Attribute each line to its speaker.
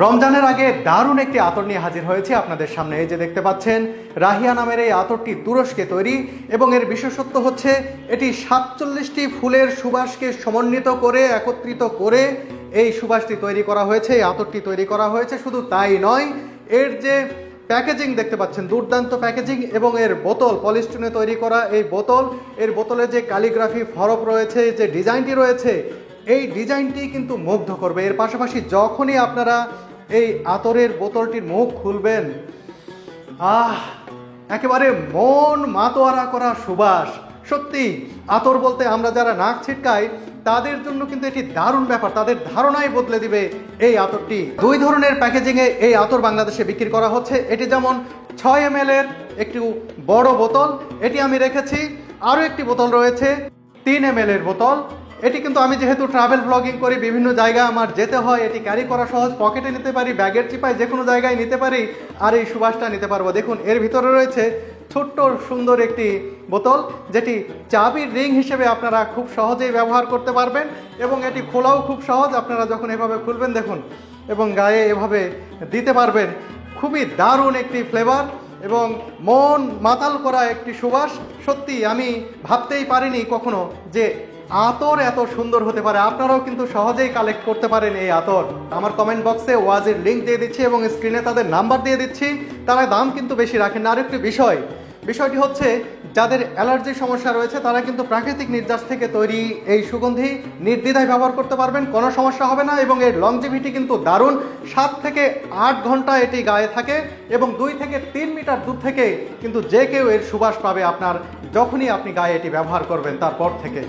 Speaker 1: রমজানের আগে দারুণ একটি আতর নিয়ে হাজির হয়েছে আপনাদের সামনে। এই যে দেখতে পাচ্ছেন, রাহিয়া নামের এই আতরটি তুরস্কে তৈরি এবং এর বিশেষত্ব হচ্ছে এটি 47টি ফুলের সুবাসকে সমন্বিত করে একত্রিত করে এই সুবাসটি তৈরি করা হয়েছে, এই আতরটি তৈরি করা হয়েছে। শুধু তাই নয়, এর যে প্যাকেজিং দেখতে পাচ্ছেন, দুর্দান্ত প্যাকেজিং, এবং এর বোতল পলিস্টিনে তৈরি করা এই বোতল, এর বোতলে যে ক্যালিগ্রাফি ফরক রয়েছে, যে ডিজাইনটি রয়েছে, এই ডিজাইনটি কিন্তু মুগ্ধ করবে। এর পাশাপাশি যখনই আপনারা এই আতরের বোতলটির মুখ খুলবেন, একেবারে মন মাতোয়ারা করা সুবাস। সত্যি আতর বলতে আমরা যারা নাক ছিটকাই তাদের জন্য কিন্তু এটি দারুণ ব্যাপার, তাদের ধারণাই বদলে দিবে এই আতরটি। 2 ধরনের প্যাকেজিংয়ে এই আতর বাংলাদেশে বিক্রি করা হচ্ছে। এটি যেমন 6 ml এর একটু বড় বোতল, এটি আমি রেখেছি। আরও একটি বোতল রয়েছে 3 ml এর বোতল। এটি কিন্তু আমি যেহেতু ট্রাভেল ব্লগিং করি, বিভিন্ন জায়গায় আমার যেতে হয়, এটি ক্যারি করা সহজ, পকেটে নিতে পারি, ব্যাগের চিপায় যে কোনো জায়গায় নিতে পারি, আর এই সুবাসটা নিতে পারবো। দেখুন, এর ভিতরে রয়েছে ছোট্ট সুন্দর একটি বোতল, যেটি চাবির রিং হিসেবে আপনারা খুব সহজেই ব্যবহার করতে পারবেন, এবং এটি খোলাও খুব সহজ। আপনারা যখন এভাবে খুলবেন দেখুন, এবং গায়ে এভাবে দিতে পারবেন। খুবই দারুণ একটি ফ্লেভার এবং মন মাতাল করা একটি সুবাস। সত্যি আমি ভাবতেই পারিনি কখনো যে আতর এত সুন্দর হতে পারে। আপনারাও কিন্তু সহজেই কালেক্ট করতে পারেন এই আতর। আমার কমেন্ট বক্সে ওয়াজের লিঙ্ক দিয়ে দিচ্ছি এবং স্ক্রিনে তাদের নাম্বার দিয়ে দিচ্ছি। তারা দাম কিন্তু বেশি রাখেন না। আরেকটি বিষয়টি হচ্ছে, যাদের অ্যালার্জির সমস্যা রয়েছে তারা কিন্তু প্রাকৃতিক নির্যাস থেকে তৈরি এই সুগন্ধি নির্দ্বিধায় ব্যবহার করতে পারবেন, কোনো সমস্যা হবে না। এবং এর লংজিভিটি কিন্তু দারুণ। 7 থেকে 8 ঘন্টা এটি গায়ে থাকে এবং 2 থেকে 3 মিটার দূর থেকে কিন্তু যে কেউ এর সুবাস পাবে আপনার, যখনই আপনি গায়ে এটি ব্যবহার করবেন তারপর থেকে।